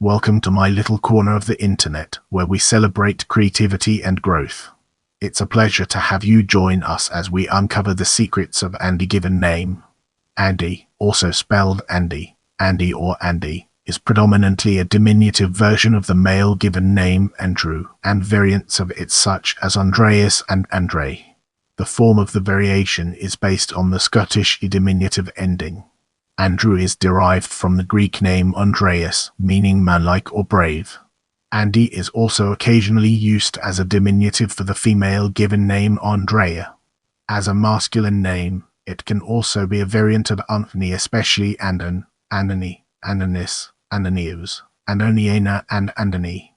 Welcome to my little corner of the internet, where we celebrate creativity and growth. It's a pleasure to have you join us as we uncover the secrets of Andie given name. Andie, also spelled Andie, Andie or Andie, is predominantly a diminutive version of the male given name Andrew, and variants of it such as Andreas and Andrei. The form of the variation is based on the Scottish diminutive ending. Andrew is derived from the Greek name Andreas, meaning manlike or brave. Andie is also occasionally used as a diminutive for the female given name Andrea. As a masculine name, it can also be a variant of Anthony, especially Andon, Andony, Andonis, Andonios, Andoniaina and Andony.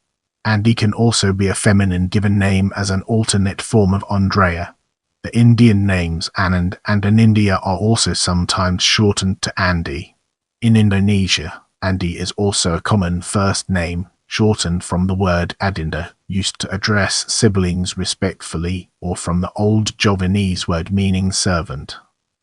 Andie can also be a feminine given name as an alternate form of Andrea. The Indian names Anand and Anindya are also sometimes shortened to Andie. In Indonesia, Andie is also a common first name, shortened from the word Adinda, used to address siblings respectfully, or from the Old Javanese word meaning servant.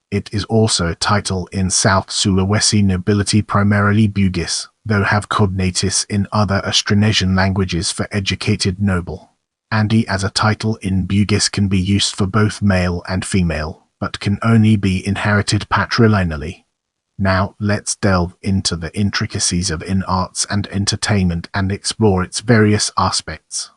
It is also a title in South Sulawesi nobility, primarily Bugis, though have cognates in other austronesian languages for educated noble. Andie as a title in Bugis can be used for both male and female, but can only be inherited patrilineally. Now let's delve into the intricacies of in arts and entertainment and explore its various aspects.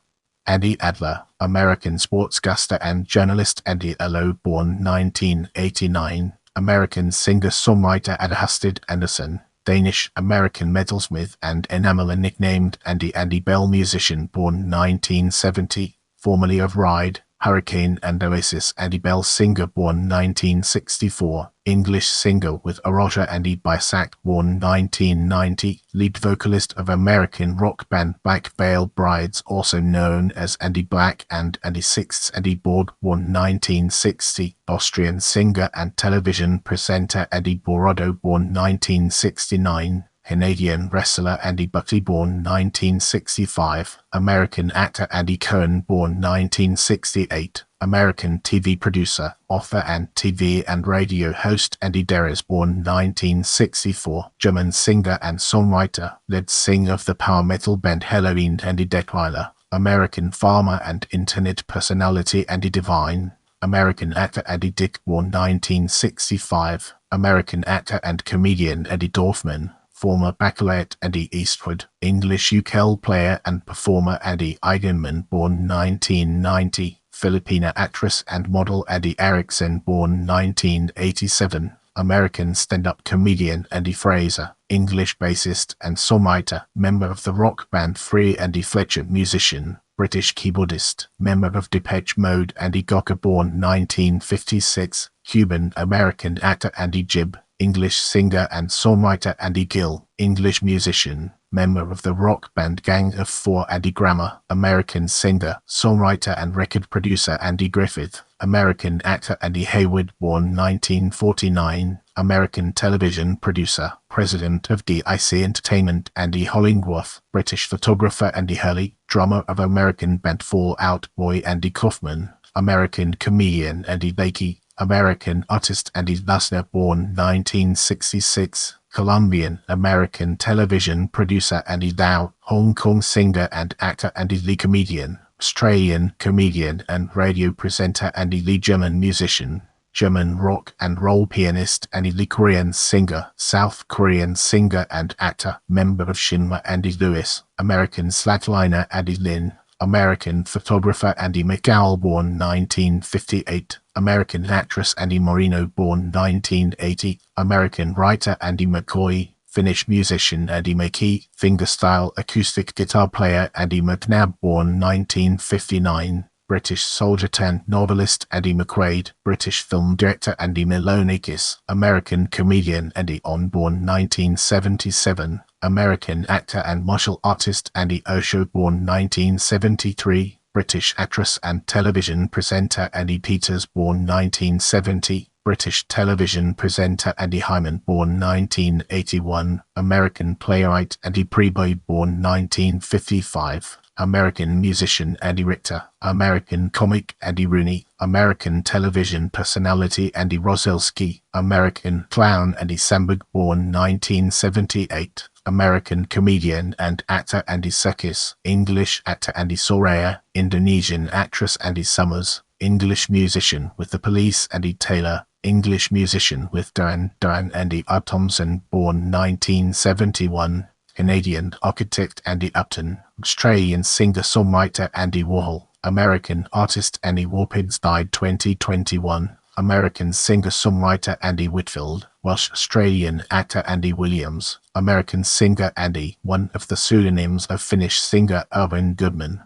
Andie Adler, American sportscaster and journalist. Andie Adler, born 1989, American singer-songwriter. Adhusted Anderson, Danish-American metalsmith and enameler, nicknamed Andy Bell, musician, born 1970, formerly of Ride, Hurricane and Oasis. Andie Bell, singer, born 1964, English singer with Aroja. Andie Bisak, born 1990, lead vocalist of American rock band Black Veil Brides, also known as Andie Black and Andie Sixths. Andie Borg, born 1960, Austrian singer and television presenter. Andie Borodo, born 1969, Canadian wrestler. Andie Buckley, born 1965, American actor. Andy Cohen, born 1968, American TV producer, author and TV and radio host. Andie Deres, born 1964, German singer and songwriter, lead singer of the power metal band Halloween. Andie Decliler, American farmer and internet personality. Andie Divine, American actor. Andie Dick, born 1965, American actor and comedian. Andie Dorfman, former baccalaureate. Andie Eastwood, English ukulele player and performer. Andie Eigenman, born 1990, Filipina actress and model. Andie Erickson, born 1987, American stand-up comedian. Andie Fraser, English bassist and songwriter, member of the rock band Free. Andie Fletcher, musician, British keyboardist, member of Depeche Mode. Andie Gawker, born 1956, Cuban-American actor. Andie Gibb, English singer and songwriter. Andie Gill, English musician, member of the rock band Gang of Four. Andie Grammer, American singer, songwriter and record producer. Andie Griffith, American actor. Andie Hayward, born 1949, American television producer, president of DIC Entertainment. Andie Hollingworth, British photographer. Andie Hurley, drummer of American band Fall Out Boy. Andy Kaufman, American comedian. Andie Bakey, American artist. Andie Lasner, born 1966, Colombian American television producer. Andie Lau, Hong Kong singer and actor. Andie Lee, comedian, Australian comedian and radio presenter. Andie Lee, German musician, German rock and roll pianist. Andie Lee, Korean singer, South Korean singer and actor, member of Shinhwa. Andie Lewis, American slatliner. Andie Lin, American photographer. Andie McDowell, born 1958, American actress. Andie Moreno, born 1980, American writer. Andie McCoy, Finnish musician. Andie McKee, fingerstyle acoustic guitar player. Andie McNabb, born 1959, British soldier turned novelist. Andie McQuaid, British film director. Andie Milonakis, American comedian. Andie On, born 1977, American actor and martial artist. Andie Osho, born 1973, British actress and television presenter. Andie Peters, born 1970, British television presenter. Andie Hyman, born 1981, American playwright. Andie Preboy, born 1955, American musician. Andie Richter, American comic. Andie Rooney, American television personality. Andie Rozelski, American clown. Andie Samberg, born 1978, American comedian and actor Andy Serkis, English actor Andy Soraya, Indonesian actress Andy Summers, English musician with the Police Andy Taylor, English musician with Duran Andy Thompson, born 1971, Canadian architect Andy Upton, Australian singer-songwriter Andy Warhol, American artist Annie Warpins, died 2021, American singer-songwriter Andy Whitfield, Welsh-Australian actor Andy Williams, American singer Andy, one of the pseudonyms of Finnish singer Erwin Goodman.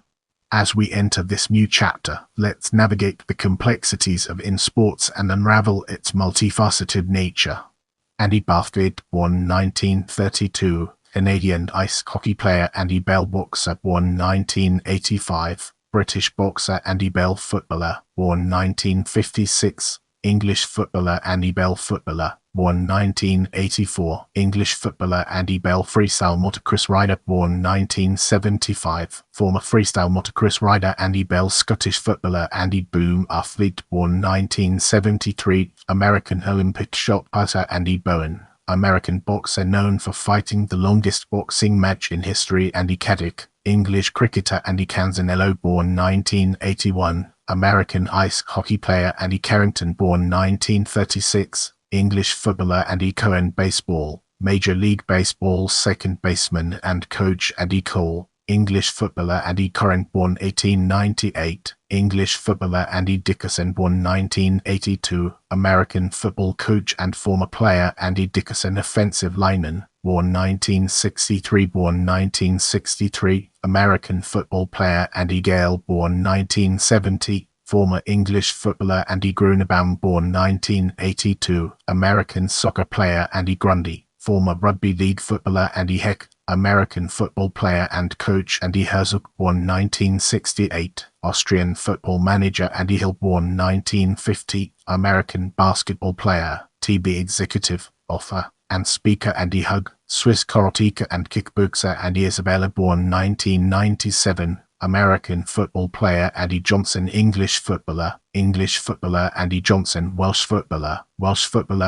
As we enter this new chapter, let's navigate the complexities of in sports and unravel its multifaceted nature. Andy Bathgate, born 1932, Canadian ice hockey player Andy Bell, boxer, born 1985, British boxer Andy Bell, footballer, born 1956, English footballer Andy Bell, footballer, born 1984, English footballer Andy Bell, freestyle motocross rider, born 1975, former freestyle motocross rider Andy Bell, Scottish footballer Andy Boom, athlete, born 1973, American Olympic shot putter Andy Bowen, American boxer known for fighting the longest boxing match in history Andy Caddick, English cricketer Andy Canzanello, born 1981, American ice hockey player Andy Carrington, born 1936, English footballer Andy Cohen, baseball, Major League Baseball second baseman and coach Andy Cole, English footballer Andy Corrin, born 1898, English footballer Andy Dickerson, born 1982, American football coach and former player Andy Dickerson, offensive lineman, born 1963, American football player Andy Gale, born 1970, former English footballer Andy Grunebaum, born 1982, American soccer player Andy Grundy, former rugby league footballer Andy Heck, American football player and coach Andy Herzog, born 1968, Austrian football manager Andy Hill, born 1950, American basketball player, TV executive, author, and speaker Andy Hug, Swiss karateka and kickboxer Andy Isabella, born 1997, American football player Andy Johnson, English footballer Andy Johnson, Welsh footballer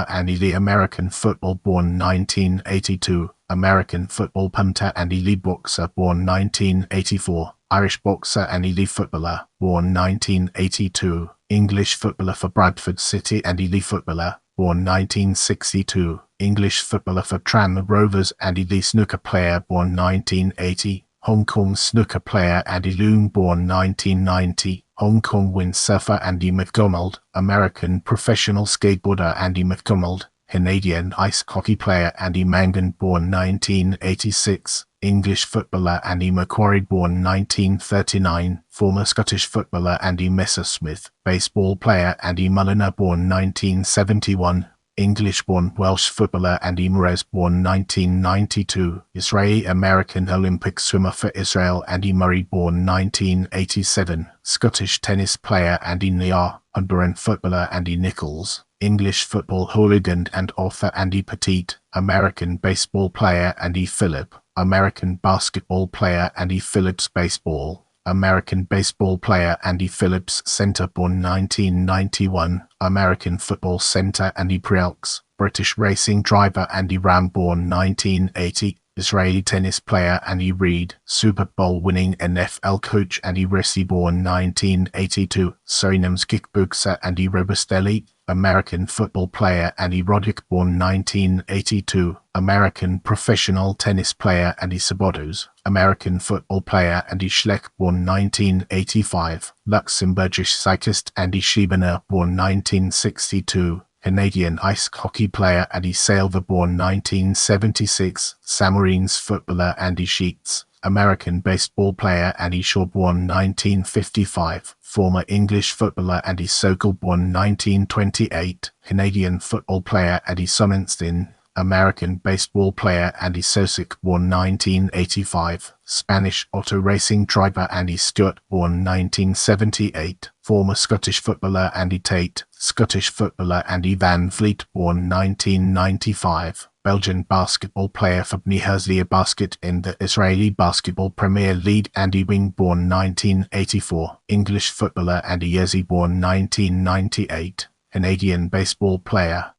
Andy Lee, American football, born 1982, American football punter Andy Lee, boxer, born 1984, Irish boxer Andy Lee, footballer, born 1982, English footballer for Bradford City Andy Lee, footballer, born 1962, English footballer for Tranmere Rovers Andy Lee, snooker player, born 1980, Hong Kong snooker player Andy Leung, born 1990, Hong Kong windsurfer Andy McDonald, American professional skateboarder Andy McDonald, Canadian ice hockey player Andy Mangan, born 1986, English footballer Andy Macquarie, born 1939, former Scottish footballer Andy Messersmith, baseball player Andy Mulliner, born 1971, English-born Welsh footballer Andy Mures, born 1992, Israeli-American Olympic swimmer for Israel Andy Murray, born 1987, Scottish tennis player Andy Near, Honduran footballer Andy Nichols, English football hooligan and author Andy Pettit, American baseball player Andy Phillip, American basketball player Andy Phillips, baseball, American baseball player Andy Phillips, center, born 1991, American football center Andy Prielks, British racing driver Andy Ram, born 1980, Israeli tennis player Andy Reid, Super Bowl winning NFL coach Andy Rissi, born 1982, Surinam's kickboxer Andy Robustelli, American football player Andy Roddick, born 1982, American professional tennis player Andy Sabatos, American football player Andy Schleck, born 1985, Luxembourgish cyclist Andy Schiebener, born 1962, Canadian ice hockey player Andy Salver, born 1976, Samarines footballer Andy Sheets, American baseball player Andy Shaw, born 1955, former English footballer Andy Sokol, born 1928, Canadian football player Andy Sonnenstein, American baseball player Andy Sosik, born 1985, Spanish auto racing driver Andy Stewart, born 1978, former Scottish footballer Andy Tate, Scottish footballer Andy Van Vliet, born 1995, Belgian basketball player for Bnei Herzliya Basket in the Israeli Basketball Premier League Andy Wing, born 1984, English footballer Andy Yezi, born 1998, Canadian baseball player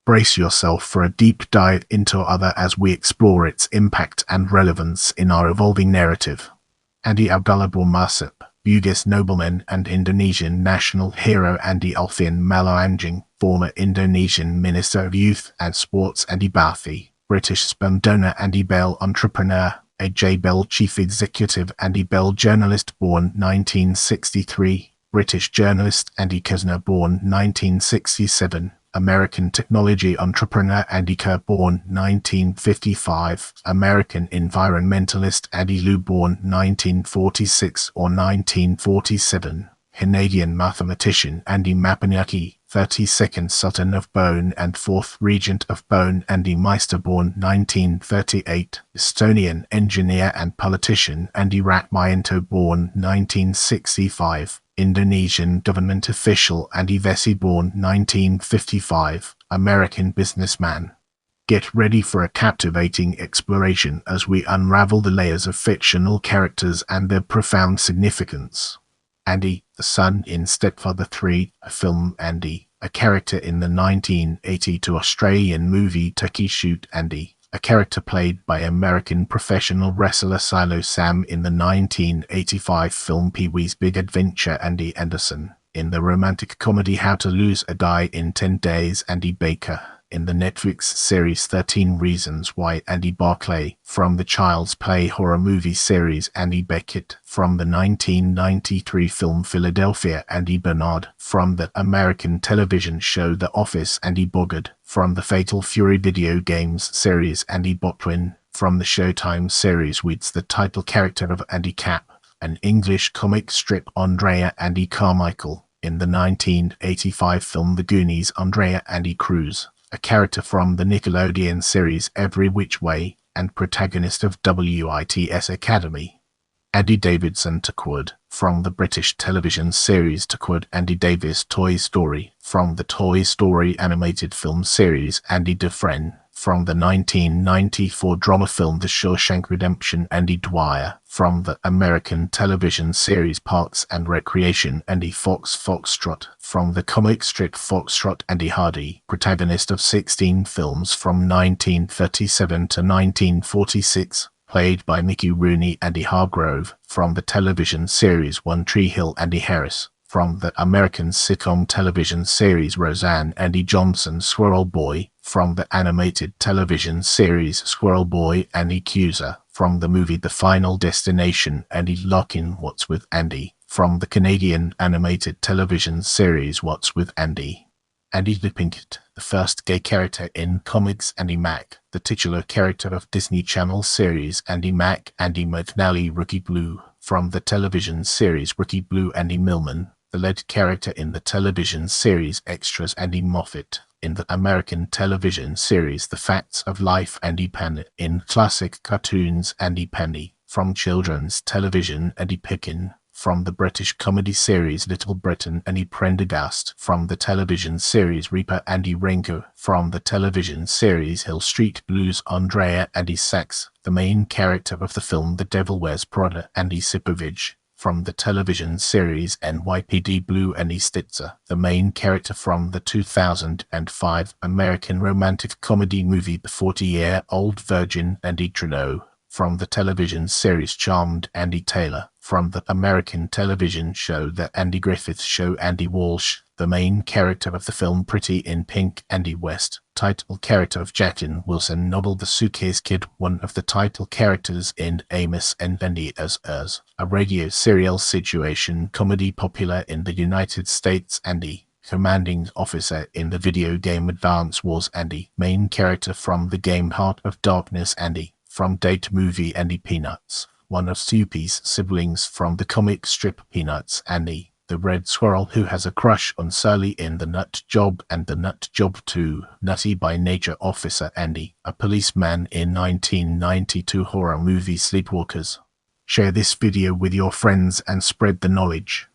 Brace yourself for a deep dive into Other as we explore its impact and relevance in our evolving narrative. Andi Abdullah Masip, Bugis nobleman and Indonesian national hero Andi Alfian Malaanjing, former Indonesian Minister of Youth and Sports Andi Bathi, British sperm donor Andi Bell entrepreneur, A.J. Bell chief executive Andi Bell journalist born 1963, British journalist Andi Kesner born 1967, American technology entrepreneur Andi Kerr born 1955, American environmentalist Andi Liu born 1946 or 1947, Canadian mathematician Andi Mapanyaki, 32nd Sultan of Bone and 4th Regent of Bone Andi Meister born 1938, Estonian engineer and politician Andi Ratmayanto born 1965, Indonesian government official Andi Vesi born 1955, American businessman. Get ready for a captivating exploration as we unravel the layers of fictional characters and their profound significance. Andi, the son in Stepfather 3, a film Andi, a character in the 1982 Australian movie Turkey Shoot Andi, a character played by American professional wrestler Silo Sam in the 1985 film Pee-wee's Big Adventure Andi Anderson, in the romantic comedy How to Lose a Guy in 10 Days Andi Baker, in the Netflix series 13 Reasons Why Andi Barclay, from the Child's Play horror movie series Andi Beckett, from the 1993 film Philadelphia Andi Bernard, from the American television show The Office Andi Bogard, from the Fatal Fury video games series Andi Botwin, from the Showtime series Weeds the title character of Andi Cap, an English comic strip Andrea Andi Carmichael, in the 1985 film The Goonies Andrea Andi Cruz, a character from the Nickelodeon series Every Which Way, and protagonist of WITS Academy. Andi Davidson Tuckwood, from the British television series Tuckwood Andi Davis Toy Story, from the Toy Story animated film series Andi Dufresne, from the 1994 drama film The Shawshank Redemption Andi Dwyer, from the American television series Parks and Recreation Andi Fox Foxtrot, from the comic strip Foxtrot Andi Hardy, protagonist of 16 films from 1937 to 1946, played by Mickey Rooney Andi Hargrove, from the television series One Tree Hill Andi Harris, from the American sitcom television series Roseanne Andi Johnson Squirrel Boy, from the animated television series Squirrel Boy Andi Cusa, from the movie The Final Destination Andi Larkin What's with Andi, from the Canadian animated television series What's with Andi. Andi Pinkett, the first gay character in comics Andi Mac, the titular character of Disney Channel series Andi Mac Andi McNally Rookie Blue, from the television series Rookie Blue Andi Millman, the lead character in the television series Extras Andi Moffat, in the American television series The Facts of Life Andi Penny, in classic cartoons Andi Penny, from children's television Andi Pickin, from the British comedy series Little Britain Andi Prendergast, from the television series Reaper Andi Renko, from the television series Hill Street Blues Andrea Andi Sachs, the main character of the film The Devil Wears Prada Andi Sipovich, from the television series NYPD Blue Andi Stitzer, the main character from the 2005 American romantic comedy movie The 40-Year-Old Virgin Andi Trudeau, from the television series Charmed Andi Taylor, from the American television show The Andy Griffith Show Andi Walsh, the main character of the film Pretty in Pink Andi West, title character of Jacqueline Wilson novel The Suitcase Kid, one of the title characters in Amos and Andy as a radio serial situation comedy popular in the United States Andi, commanding officer in the video game Advance Wars Andi, main character from the game Heart of Darkness Andi, from date movie Andi Peanuts, one of Snoopy's siblings from the comic strip Peanuts Andi, the red squirrel who has a crush on Surly in The Nut Job and The Nut Job 2, Nutty by Nature Officer Andi, a policeman in 1992 horror movie Sleepwalkers. Share this video with your friends and spread the knowledge.